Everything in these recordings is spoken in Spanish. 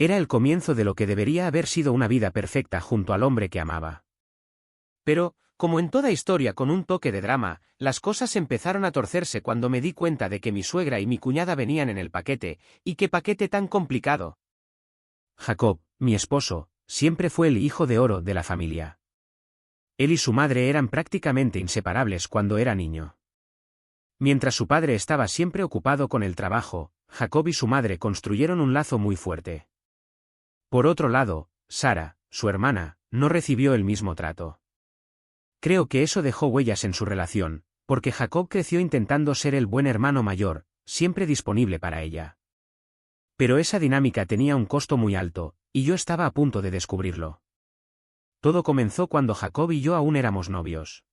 Era el comienzo de lo que debería haber sido una vida perfecta junto al hombre que amaba. Pero, como en toda historia con un toque de drama, las cosas empezaron a torcerse cuando me di cuenta de que mi suegra y mi cuñada venían en el paquete, y qué paquete tan complicado. Jacob, mi esposo, siempre fue el hijo de oro de la familia. Él y su madre eran prácticamente inseparables cuando era niño. Mientras su padre estaba siempre ocupado con el trabajo, Jacob y su madre construyeron un lazo muy fuerte. Por otro lado, Sara, su hermana, no recibió el mismo trato. Creo que eso dejó huellas en su relación, porque Jacob creció intentando ser el buen hermano mayor, siempre disponible para ella. Pero esa dinámica tenía un costo muy alto, y yo estaba a punto de descubrirlo. Todo comenzó cuando Jacob y yo aún éramos novios.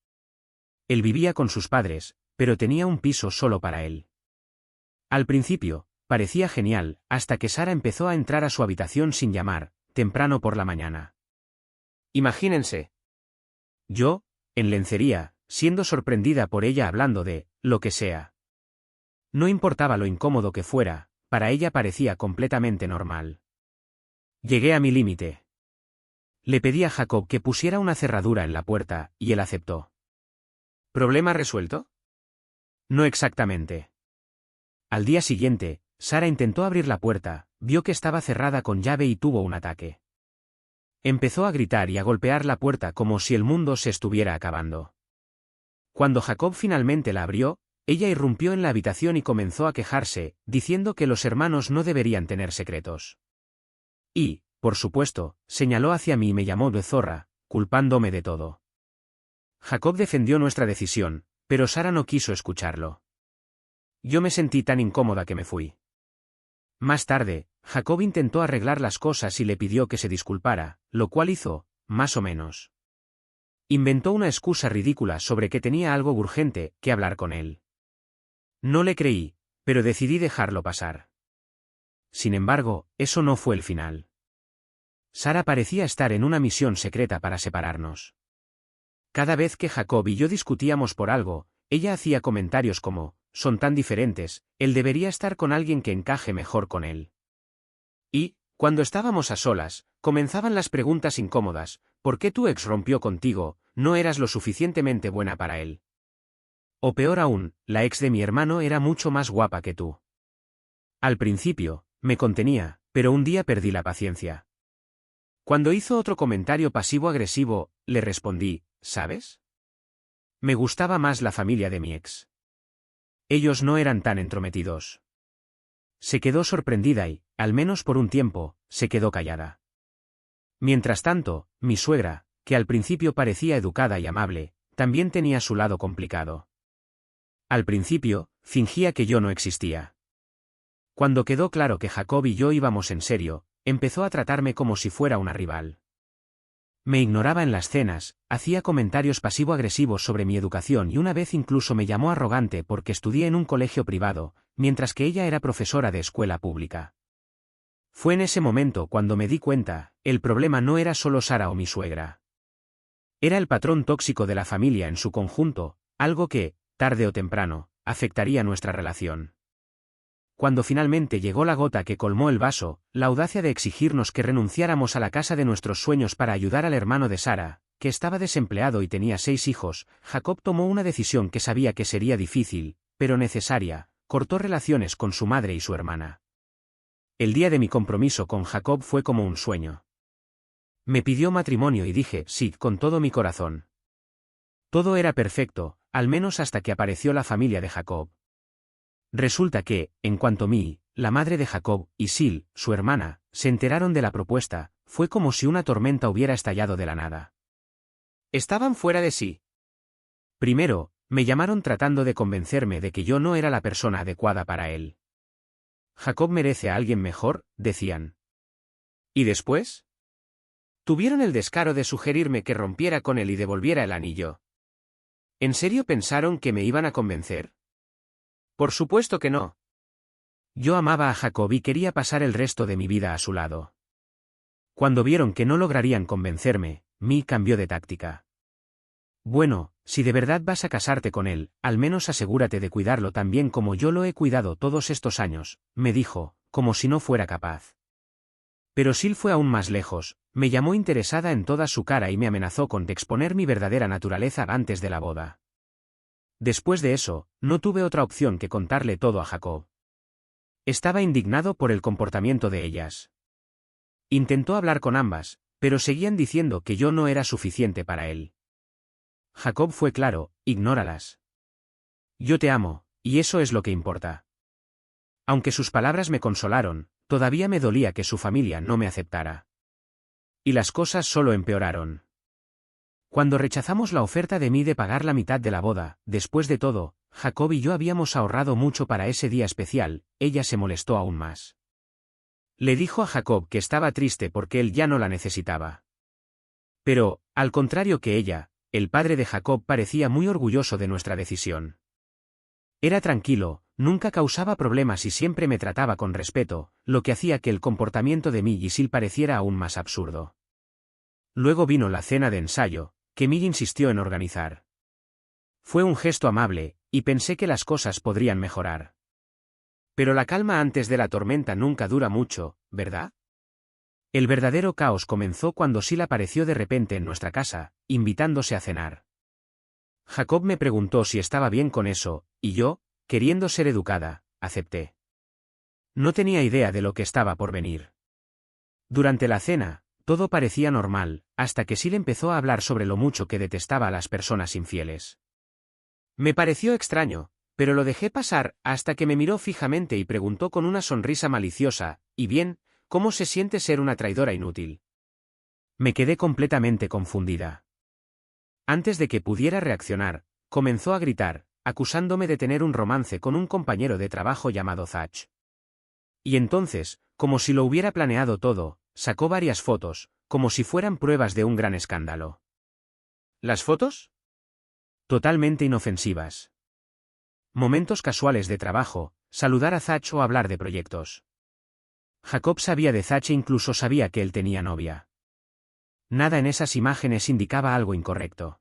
Él vivía con sus padres, pero tenía un piso solo para él. Al principio, parecía genial, hasta que Sara empezó a entrar a su habitación sin llamar, temprano por la mañana. Imagínense. Yo, en lencería, siendo sorprendida por ella hablando de lo que sea. No importaba lo incómodo que fuera, para ella parecía completamente normal. Llegué a mi límite. Le pedí a Jacob que pusiera una cerradura en la puerta, y él aceptó. ¿Problema resuelto? No exactamente. Al día siguiente, Sara intentó abrir la puerta, vio que estaba cerrada con llave y tuvo un ataque. Empezó a gritar y a golpear la puerta como si el mundo se estuviera acabando. Cuando Jacob finalmente la abrió, ella irrumpió en la habitación y comenzó a quejarse, diciendo que los hermanos no deberían tener secretos. Y, por supuesto, señaló hacia mí y me llamó de zorra, culpándome de todo. Jacob defendió nuestra decisión, pero Sara no quiso escucharlo. Yo me sentí tan incómoda que me fui. Más tarde, Jacob intentó arreglar las cosas y le pidió que se disculpara, lo cual hizo, más o menos. Inventó una excusa ridícula sobre que tenía algo urgente que hablar con él. No le creí, pero decidí dejarlo pasar. Sin embargo, eso no fue el final. Sara parecía estar en una misión secreta para separarnos. Cada vez que Jacob y yo discutíamos por algo, ella hacía comentarios como, son tan diferentes, él debería estar con alguien que encaje mejor con él. Y, cuando estábamos a solas, comenzaban las preguntas incómodas, ¿por qué tu ex rompió contigo? ¿No eras lo suficientemente buena para él? O peor aún, la ex de mi hermano era mucho más guapa que tú. Al principio, me contenía, pero un día perdí la paciencia. Cuando hizo otro comentario pasivo-agresivo, le respondí, ¿sabes? Me gustaba más la familia de mi ex. Ellos no eran tan entrometidos. Se quedó sorprendida y, al menos por un tiempo, se quedó callada. Mientras tanto, mi suegra, que al principio parecía educada y amable, también tenía su lado complicado. Al principio, fingía que yo no existía. Cuando quedó claro que Jacob y yo íbamos en serio, empezó a tratarme como si fuera una rival. Me ignoraba en las cenas, hacía comentarios pasivo-agresivos sobre mi educación y una vez incluso me llamó arrogante porque estudié en un colegio privado, mientras que ella era profesora de escuela pública. Fue en ese momento cuando me di cuenta, el problema no era solo Sara o mi suegra. Era el patrón tóxico de la familia en su conjunto, algo que, tarde o temprano, afectaría nuestra relación. Cuando finalmente llegó la gota que colmó el vaso, la audacia de exigirnos que renunciáramos a la casa de nuestros sueños para ayudar al hermano de Sara, que estaba desempleado y tenía 6 hijos, Jacob tomó una decisión que sabía que sería difícil, pero necesaria, cortó relaciones con su madre y su hermana. El día de mi compromiso con Jacob fue como un sueño. Me pidió matrimonio y dije sí con todo mi corazón. Todo era perfecto, al menos hasta que apareció la familia de Jacob. Resulta que, en cuanto Mi, la madre de Jacob, y Sil, su hermana, se enteraron de la propuesta, fue como si una tormenta hubiera estallado de la nada. Estaban fuera de sí. Primero, me llamaron tratando de convencerme de que yo no era la persona adecuada para él. Jacob merece a alguien mejor, decían. ¿Y después? Tuvieron el descaro de sugerirme que rompiera con él y devolviera el anillo. ¿En serio pensaron que me iban a convencer? Por supuesto que no. Yo amaba a Jacob y quería pasar el resto de mi vida a su lado. Cuando vieron que no lograrían convencerme, Mi cambió de táctica. Bueno, si de verdad vas a casarte con él, al menos asegúrate de cuidarlo tan bien como yo lo he cuidado todos estos años, me dijo, como si no fuera capaz. Pero Sil fue aún más lejos, me llamó interesada en toda su cara y me amenazó con exponer mi verdadera naturaleza antes de la boda. Después de eso, no tuve otra opción que contarle todo a Jacob. Estaba indignado por el comportamiento de ellas. Intentó hablar con ambas, pero seguían diciendo que yo no era suficiente para él. Jacob fue claro: ignóralas. Yo te amo, y eso es lo que importa. Aunque sus palabras me consolaron, todavía me dolía que su familia no me aceptara. Y las cosas solo empeoraron. Cuando rechazamos la oferta de mí de pagar la mitad de la boda, después de todo, Jacob y yo habíamos ahorrado mucho para ese día especial, ella se molestó aún más. Le dijo a Jacob que estaba triste porque él ya no la necesitaba. Pero, al contrario que ella, el padre de Jacob parecía muy orgulloso de nuestra decisión. Era tranquilo, nunca causaba problemas y siempre me trataba con respeto, lo que hacía que el comportamiento de Mill y Sil pareciera aún más absurdo. Luego vino la cena de ensayo, que Mill insistió en organizar. Fue un gesto amable, y pensé que las cosas podrían mejorar. Pero la calma antes de la tormenta nunca dura mucho, ¿verdad? El verdadero caos comenzó cuando Sil apareció de repente en nuestra casa, invitándose a cenar. Jacob me preguntó si estaba bien con eso, y yo, queriendo ser educada, acepté. No tenía idea de lo que estaba por venir. Durante la cena, todo parecía normal, hasta que Sil empezó a hablar sobre lo mucho que detestaba a las personas infieles. Me pareció extraño, pero lo dejé pasar hasta que me miró fijamente y preguntó con una sonrisa maliciosa: ¿y bien, cómo se siente ser una traidora inútil? Me quedé completamente confundida. Antes de que pudiera reaccionar, comenzó a gritar, acusándome de tener un romance con un compañero de trabajo llamado Zach. Y entonces, como si lo hubiera planeado todo, sacó varias fotos, como si fueran pruebas de un gran escándalo. ¿Las fotos? Totalmente inofensivas. Momentos casuales de trabajo, saludar a Zach o hablar de proyectos. Jacob sabía de Zach e incluso sabía que él tenía novia. Nada en esas imágenes indicaba algo incorrecto.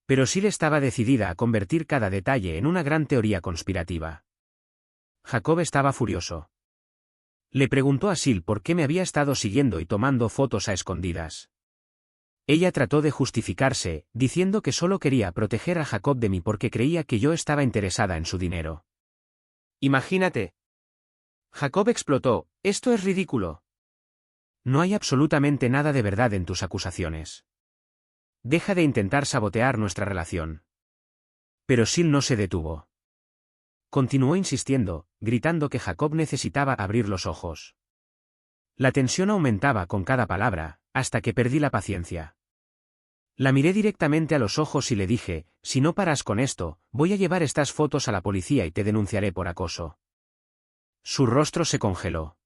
Pero Sil estaba decidida a convertir cada detalle en una gran teoría conspirativa. Jacob estaba furioso. Le preguntó a Sil por qué me había estado siguiendo y tomando fotos a escondidas. Ella trató de justificarse, diciendo que solo quería proteger a Jacob de mí porque creía que yo estaba interesada en su dinero. Imagínate. Jacob explotó: esto es ridículo. No hay absolutamente nada de verdad en tus acusaciones. Deja de intentar sabotear nuestra relación. Pero Sil no se detuvo. Continuó insistiendo, gritando que Jacob necesitaba abrir los ojos. La tensión aumentaba con cada palabra, hasta que perdí la paciencia. La miré directamente a los ojos y le dije: si no paras con esto, voy a llevar estas fotos a la policía y te denunciaré por acoso. Su rostro se congeló.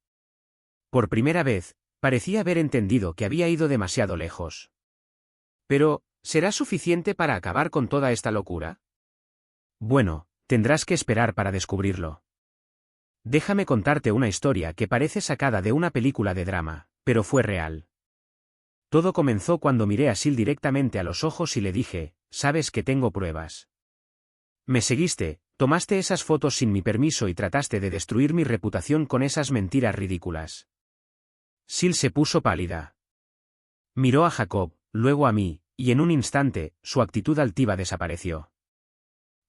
Por primera vez, parecía haber entendido que había ido demasiado lejos. Pero, ¿será suficiente para acabar con toda esta locura? Bueno, tendrás que esperar para descubrirlo. Déjame contarte una historia que parece sacada de una película de drama, pero fue real. Todo comenzó cuando miré a Sil directamente a los ojos y le dije: sabes que tengo pruebas. Me seguiste, tomaste esas fotos sin mi permiso y trataste de destruir mi reputación con esas mentiras ridículas. Sil se puso pálida. Miró a Jacob, luego a mí, y en un instante, su actitud altiva desapareció.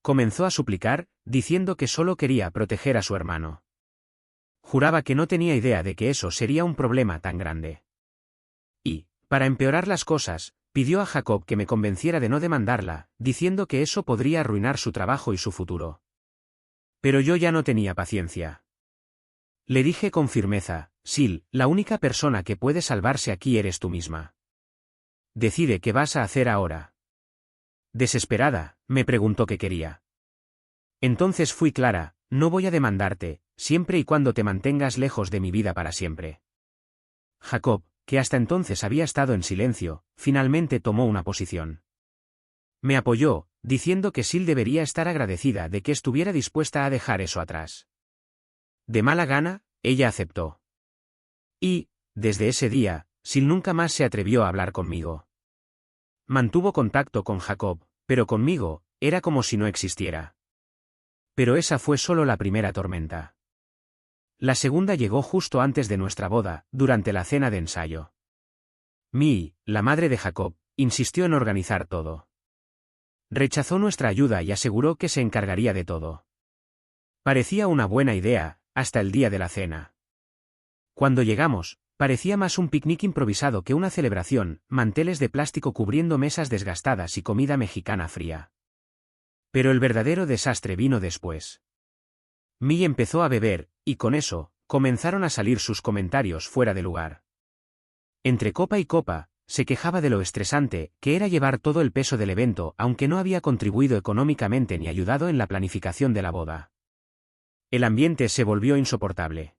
Comenzó a suplicar, diciendo que solo quería proteger a su hermano. Juraba que no tenía idea de que eso sería un problema tan grande. Y, para empeorar las cosas, pidió a Jacob que me convenciera de no demandarla, diciendo que eso podría arruinar su trabajo y su futuro. Pero yo ya no tenía paciencia. Le dije con firmeza: Sil, la única persona que puede salvarse aquí eres tú misma. Decide qué vas a hacer ahora. Desesperada, me preguntó qué quería. Entonces fui clara: no voy a demandarte, siempre y cuando te mantengas lejos de mi vida para siempre. Jacob, que hasta entonces había estado en silencio, finalmente tomó una posición. Me apoyó, diciendo que Sil debería estar agradecida de que estuviera dispuesta a dejar eso atrás. De mala gana, ella aceptó. Y, desde ese día, Sil nunca más se atrevió a hablar conmigo. Mantuvo contacto con Jacob, pero conmigo, era como si no existiera. Pero esa fue solo la primera tormenta. La segunda llegó justo antes de nuestra boda, durante la cena de ensayo. Mii, la madre de Jacob, insistió en organizar todo. Rechazó nuestra ayuda y aseguró que se encargaría de todo. Parecía una buena idea, hasta el día de la cena. Cuando llegamos, parecía más un picnic improvisado que una celebración, manteles de plástico cubriendo mesas desgastadas y comida mexicana fría. Pero el verdadero desastre vino después. Mii empezó a beber, y con eso, comenzaron a salir sus comentarios fuera de lugar. Entre copa y copa, se quejaba de lo estresante que era llevar todo el peso del evento, aunque no había contribuido económicamente ni ayudado en la planificación de la boda. El ambiente se volvió insoportable.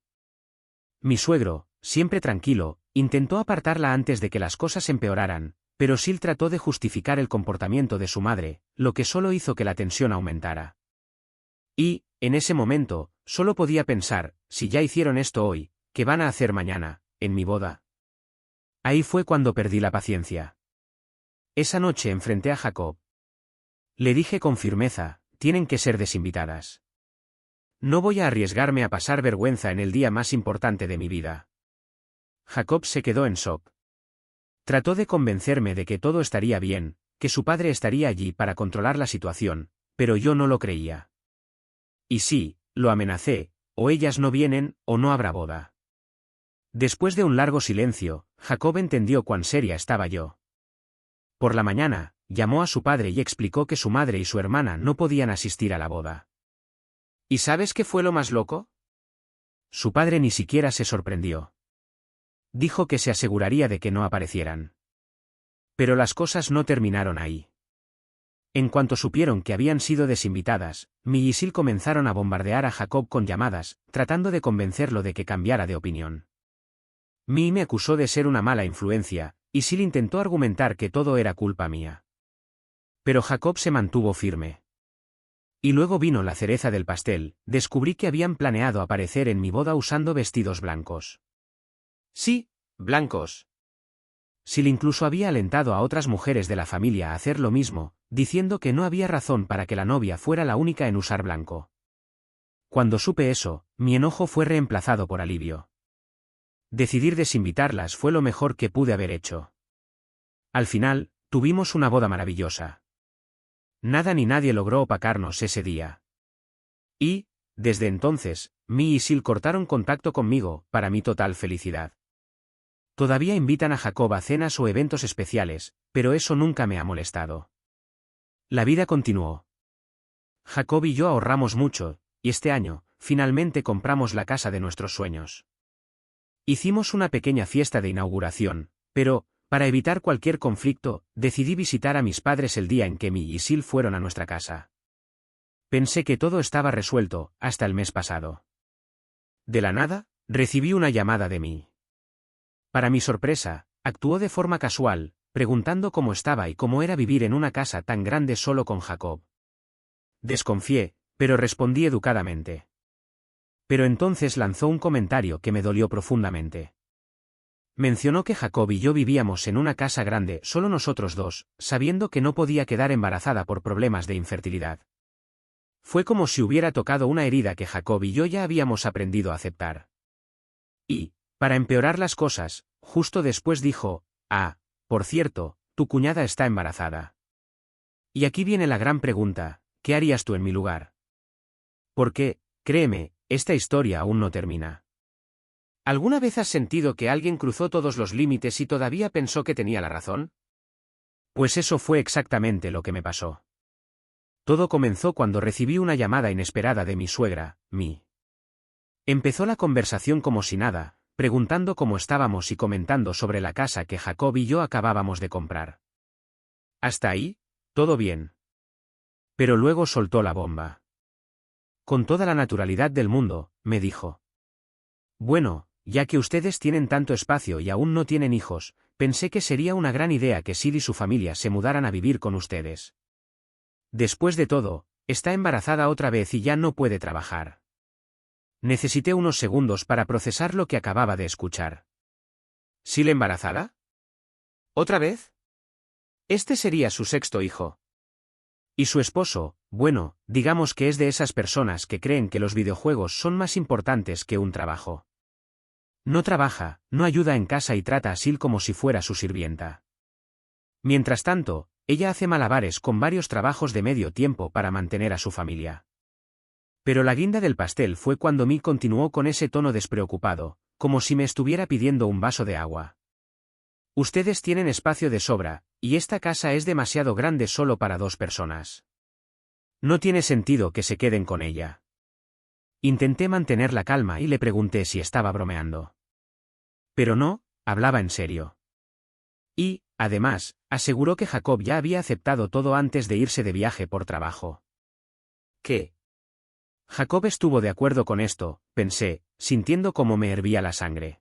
Mi suegro, siempre tranquilo, intentó apartarla antes de que las cosas empeoraran, pero Sil trató de justificar el comportamiento de su madre, lo que solo hizo que la tensión aumentara. Y, en ese momento, solo podía pensar, si ya hicieron esto hoy, ¿qué van a hacer mañana, en mi boda? Ahí fue cuando perdí la paciencia. Esa noche enfrenté a Jacob. Le dije con firmeza, tienen que ser desinvitadas. No voy a arriesgarme a pasar vergüenza en el día más importante de mi vida. Jacob se quedó en shock. Trató de convencerme de que todo estaría bien, que su padre estaría allí para controlar la situación, pero yo no lo creía. Y sí, lo amenacé, o ellas no vienen, o no habrá boda. Después de un largo silencio, Jacob entendió cuán seria estaba yo. Por la mañana, llamó a su padre y explicó que su madre y su hermana no podían asistir a la boda. ¿Y sabes qué fue lo más loco? Su padre ni siquiera se sorprendió. Dijo que se aseguraría de que no aparecieran. Pero las cosas no terminaron ahí. En cuanto supieron que habían sido desinvitadas, Mii y Sil comenzaron a bombardear a Jacob con llamadas, tratando de convencerlo de que cambiara de opinión. Mii me acusó de ser una mala influencia, y Sil intentó argumentar que todo era culpa mía. Pero Jacob se mantuvo firme. Y luego vino la cereza del pastel, descubrí que habían planeado aparecer en mi boda usando vestidos blancos. Sí, blancos. Sil incluso había alentado a otras mujeres de la familia a hacer lo mismo, diciendo que no había razón para que la novia fuera la única en usar blanco. Cuando supe eso, mi enojo fue reemplazado por alivio. Decidir desinvitarlas fue lo mejor que pude haber hecho. Al final, tuvimos una boda maravillosa. Nada ni nadie logró opacarnos ese día. Y, desde entonces, Mii y Sil cortaron contacto conmigo, para mi total felicidad. Todavía invitan a Jacob a cenas o eventos especiales, pero eso nunca me ha molestado. La vida continuó. Jacob y yo ahorramos mucho, y este año, finalmente compramos la casa de nuestros sueños. Hicimos una pequeña fiesta de inauguración, pero, para evitar cualquier conflicto, decidí visitar a mis padres el día en que Mii y Sil fueron a nuestra casa. Pensé que todo estaba resuelto, hasta el mes pasado. De la nada, recibí una llamada de Mii. Para mi sorpresa, actuó de forma casual, preguntando cómo estaba y cómo era vivir en una casa tan grande solo con Jacob. Desconfié, pero respondí educadamente. Pero entonces lanzó un comentario que me dolió profundamente. Mencionó que Jacob y yo vivíamos en una casa grande, solo nosotros dos, sabiendo que no podía quedar embarazada por problemas de infertilidad. Fue como si hubiera tocado una herida que Jacob y yo ya habíamos aprendido a aceptar. Y, para empeorar las cosas, justo después dijo, por cierto, tu cuñada está embarazada. Y aquí viene la gran pregunta, ¿qué harías tú en mi lugar? Porque, créeme, esta historia aún no termina. ¿Alguna vez has sentido que alguien cruzó todos los límites y todavía pensó que tenía la razón? Pues eso fue exactamente lo que me pasó. Todo comenzó cuando recibí una llamada inesperada de mi suegra, Mii. Empezó la conversación como si nada, preguntando cómo estábamos y comentando sobre la casa que Jacob y yo acabábamos de comprar. Hasta ahí, todo bien. Pero luego soltó la bomba. Con toda la naturalidad del mundo, me dijo. Bueno, ya que ustedes tienen tanto espacio y aún no tienen hijos, pensé que sería una gran idea que Sid y su familia se mudaran a vivir con ustedes. Después de todo, está embarazada otra vez y ya no puede trabajar. Necesité unos segundos para procesar lo que acababa de escuchar. ¿Sil embarazada? ¿Otra vez? Este sería su sexto hijo. Y su esposo, bueno, digamos que es de esas personas que creen que los videojuegos son más importantes que un trabajo. No trabaja, no ayuda en casa y trata a Sil como si fuera su sirvienta. Mientras tanto, ella hace malabares con varios trabajos de medio tiempo para mantener a su familia. Pero la guinda del pastel fue cuando Mi continuó con ese tono despreocupado, como si me estuviera pidiendo un vaso de agua. Ustedes tienen espacio de sobra, y esta casa es demasiado grande solo para 2 personas. No tiene sentido que se queden con ella. Intenté mantener la calma y le pregunté si estaba bromeando. Pero no, hablaba en serio. Y, además, aseguró que Jacob ya había aceptado todo antes de irse de viaje por trabajo. ¿Qué? Jacob estuvo de acuerdo con esto, pensé, sintiendo cómo me hervía la sangre.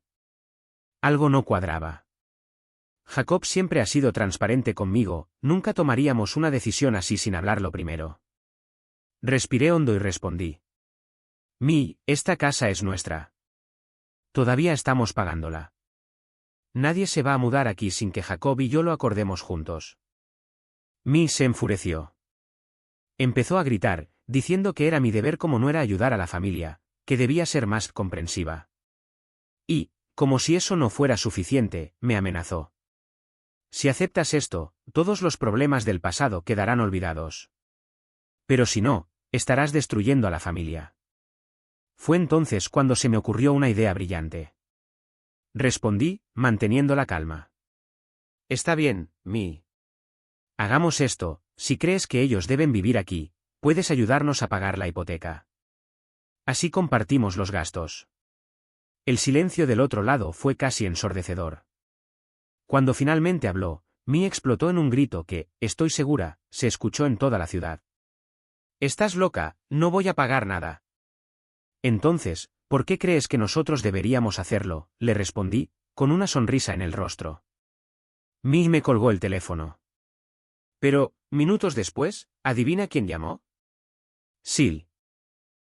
Algo no cuadraba. Jacob siempre ha sido transparente conmigo, nunca tomaríamos una decisión así sin hablarlo primero. Respiré hondo y respondí. Mi, esta casa es nuestra. Todavía estamos pagándola. Nadie se va a mudar aquí sin que Jacob y yo lo acordemos juntos. Mi se enfureció. Empezó a gritar, diciendo que era mi deber como no era ayudar a la familia, que debía ser más comprensiva. Y, como si eso no fuera suficiente, me amenazó. Si aceptas esto, todos los problemas del pasado quedarán olvidados. Pero si no, estarás destruyendo a la familia. Fue entonces cuando se me ocurrió una idea brillante. Respondí, manteniendo la calma. Está bien, Mi. Hagamos esto, si crees que ellos deben vivir aquí, puedes ayudarnos a pagar la hipoteca. Así compartimos los gastos. El silencio del otro lado fue casi ensordecedor. Cuando finalmente habló, Mi explotó en un grito que, estoy segura, se escuchó en toda la ciudad. Estás loca, no voy a pagar nada. Entonces, ¿por qué crees que nosotros deberíamos hacerlo?, le respondí, con una sonrisa en el rostro. Mi me colgó el teléfono. Pero, minutos después, ¿adivina quién llamó? Sil.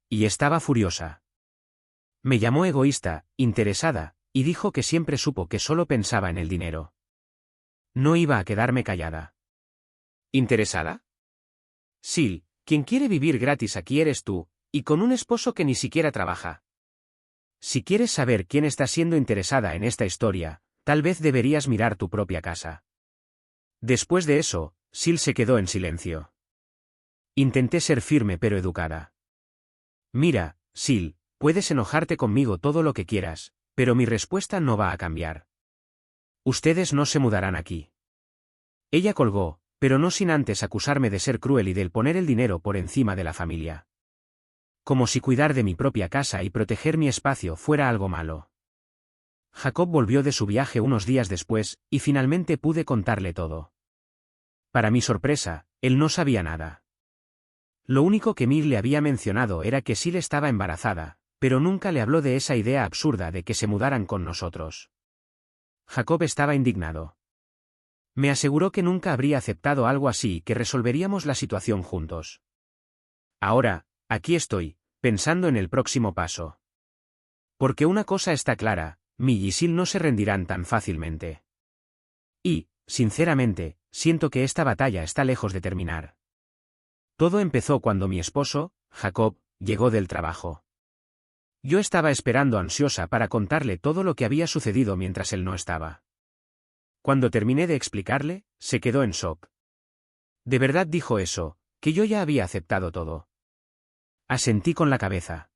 Y estaba furiosa. Me llamó egoísta, interesada, y dijo que siempre supo que solo pensaba en el dinero. No iba a quedarme callada. ¿Interesada? Sil, quien quiere vivir gratis aquí eres tú, y con un esposo que ni siquiera trabaja. Si quieres saber quién está siendo interesada en esta historia, tal vez deberías mirar tu propia casa. Después de eso, Sil se quedó en silencio. Intenté ser firme pero educada. Mira, Sil, puedes enojarte conmigo todo lo que quieras, pero mi respuesta no va a cambiar. Ustedes no se mudarán aquí. Ella colgó, pero no sin antes acusarme de ser cruel y del poner el dinero por encima de la familia. Como si cuidar de mi propia casa y proteger mi espacio fuera algo malo. Jacob volvió de su viaje unos días después, y finalmente pude contarle todo. Para mi sorpresa, él no sabía nada. Lo único que Mir le había mencionado era que Sil estaba embarazada, pero nunca le habló de esa idea absurda de que se mudaran con nosotros. Jacob estaba indignado. Me aseguró que nunca habría aceptado algo así y que resolveríamos la situación juntos. Ahora, aquí estoy, pensando en el próximo paso. Porque una cosa está clara, Mi y Sil no se rendirán tan fácilmente. Y, sinceramente, siento que esta batalla está lejos de terminar. Todo empezó cuando mi esposo, Jacob, llegó del trabajo. Yo estaba esperando ansiosa para contarle todo lo que había sucedido mientras él no estaba. Cuando terminé de explicarle, se quedó en shock. ¿De verdad dijo eso, que yo ya había aceptado todo? Asentí con la cabeza.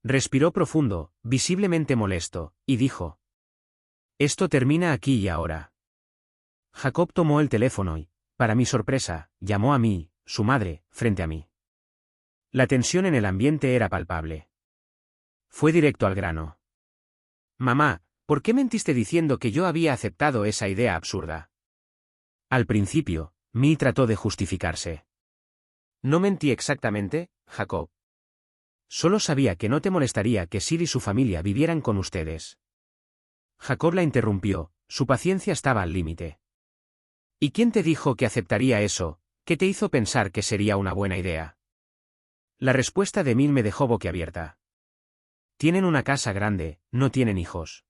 Respiró profundo, visiblemente molesto, y dijo: Esto termina aquí y ahora. Jacob tomó el teléfono y, para mi sorpresa, llamó a mí, su madre, frente a mí. La tensión en el ambiente era palpable. Fue directo al grano. Mamá, ¿por qué mentiste diciendo que yo había aceptado esa idea absurda? Al principio, Mi trató de justificarse. No mentí exactamente, Jacob. Solo sabía que no te molestaría que Sil y su familia vivieran con ustedes. Jacob la interrumpió, su paciencia estaba al límite. ¿Y quién te dijo que aceptaría eso? ¿Qué te hizo pensar que sería una buena idea? La respuesta de Min me dejó boquiabierta. Tienen una casa grande, no tienen hijos.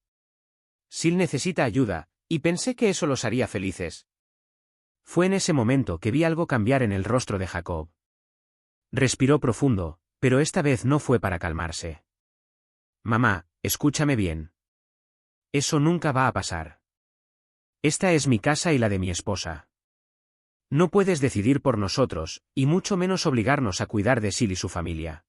Sil necesita ayuda, y pensé que eso los haría felices. Fue en ese momento que vi algo cambiar en el rostro de Jacob. Respiró profundo, pero esta vez no fue para calmarse. Mamá, escúchame bien. Eso nunca va a pasar. Esta es mi casa y la de mi esposa. No puedes decidir por nosotros, y mucho menos obligarnos a cuidar de Sil y su familia.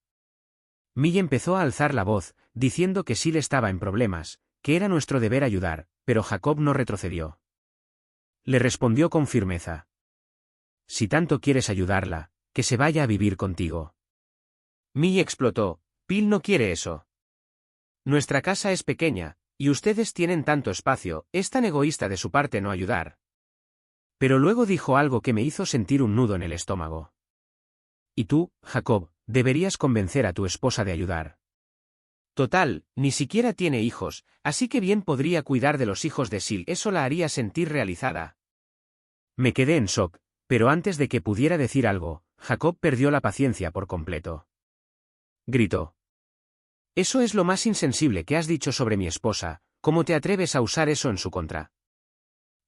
Millie empezó a alzar la voz, diciendo que Sil estaba en problemas, que era nuestro deber ayudar, pero Jacob no retrocedió. Le respondió con firmeza. Si tanto quieres ayudarla, que se vaya a vivir contigo. Millie explotó. Phil no quiere eso. Nuestra casa es pequeña, y ustedes tienen tanto espacio, es tan egoísta de su parte no ayudar. Pero luego dijo algo que me hizo sentir un nudo en el estómago. Y tú, Jacob, deberías convencer a tu esposa de ayudar. Total, ni siquiera tiene hijos, así que bien podría cuidar de los hijos de Sil, eso la haría sentir realizada. Me quedé en shock, pero antes de que pudiera decir algo, Jacob perdió la paciencia por completo. Gritó. Eso es lo más insensible que has dicho sobre mi esposa, ¿cómo te atreves a usar eso en su contra?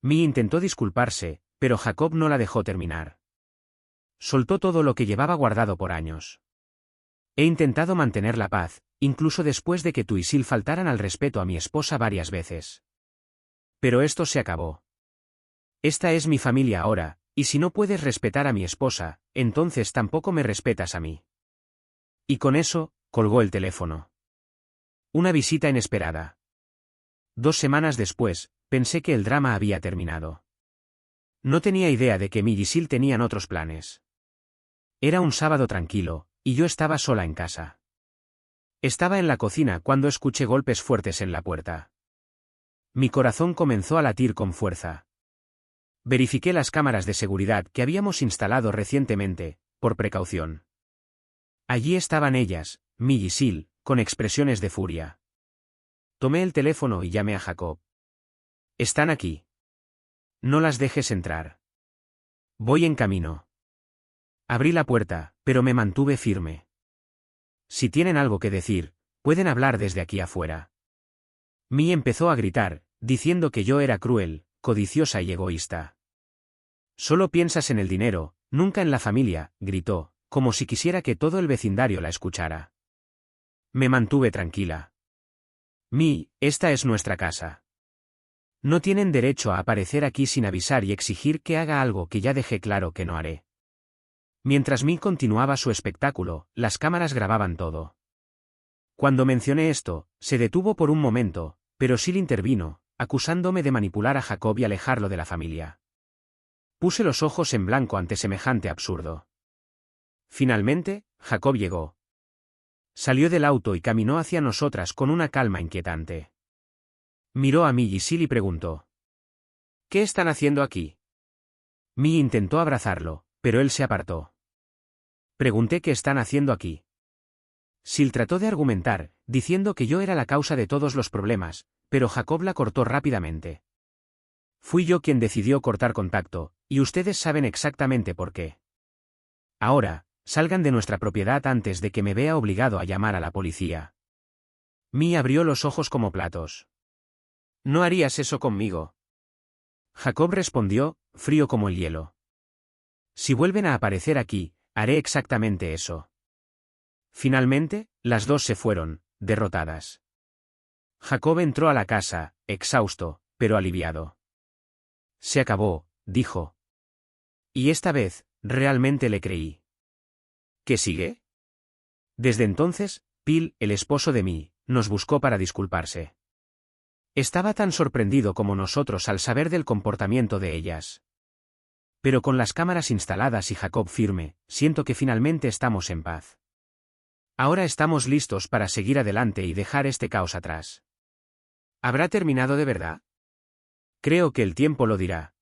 Mi intentó disculparse, pero Jacob no la dejó terminar. Soltó todo lo que llevaba guardado por años. He intentado mantener la paz, incluso después de que tú y Sil faltaran al respeto a mi esposa varias veces. Pero esto se acabó. Esta es mi familia ahora, y si no puedes respetar a mi esposa, entonces tampoco me respetas a mí. Y con eso, colgó el teléfono. Una visita inesperada. 2 semanas después, pensé que el drama había terminado. No tenía idea de que Millie y Sil tenían otros planes. Era un sábado tranquilo, y yo estaba sola en casa. Estaba en la cocina cuando escuché golpes fuertes en la puerta. Mi corazón comenzó a latir con fuerza. Verifiqué las cámaras de seguridad que habíamos instalado recientemente, por precaución. Allí estaban ellas, Millie y Sil, con expresiones de furia. Tomé el teléfono y llamé a Jacob. Están aquí. No las dejes entrar. Voy en camino. Abrí la puerta, pero me mantuve firme. Si tienen algo que decir, pueden hablar desde aquí afuera. Mi empezó a gritar, diciendo que yo era cruel, codiciosa y egoísta. Solo piensas en el dinero, nunca en la familia, gritó, como si quisiera que todo el vecindario la escuchara. Me mantuve tranquila. Esta es nuestra casa. No tienen derecho a aparecer aquí sin avisar y exigir que haga algo que ya dejé claro que no haré. Mientras Mi continuaba su espectáculo, las cámaras grababan todo. Cuando mencioné esto, se detuvo por un momento, pero Sil intervino, acusándome de manipular a Jacob y alejarlo de la familia. Puse los ojos en blanco ante semejante absurdo. Finalmente, Jacob llegó. Salió del auto y caminó hacia nosotras con una calma inquietante. Miró a Millie y Sil y preguntó. ¿Qué están haciendo aquí? Mi intentó abrazarlo, pero él se apartó. Pregunté qué están haciendo aquí. Sil trató de argumentar, diciendo que yo era la causa de todos los problemas, pero Jacob la cortó rápidamente. Fui yo quien decidió cortar contacto, y ustedes saben exactamente por qué. Ahora, salgan de nuestra propiedad antes de que me vea obligado a llamar a la policía. Mi abrió los ojos como platos. No harías eso conmigo. Jacob respondió, frío como el hielo. Si vuelven a aparecer aquí, haré exactamente eso. Finalmente, las dos se fueron, derrotadas. Jacob entró a la casa, exhausto, pero aliviado. Se acabó, dijo. Y esta vez, realmente le creí. ¿Qué sigue? Desde entonces, Phil, el esposo de Mi, nos buscó para disculparse. Estaba tan sorprendido como nosotros al saber del comportamiento de ellas. Pero con las cámaras instaladas y Jacob firme, siento que finalmente estamos en paz. Ahora estamos listos para seguir adelante y dejar este caos atrás. ¿Habrá terminado de verdad? Creo que el tiempo lo dirá.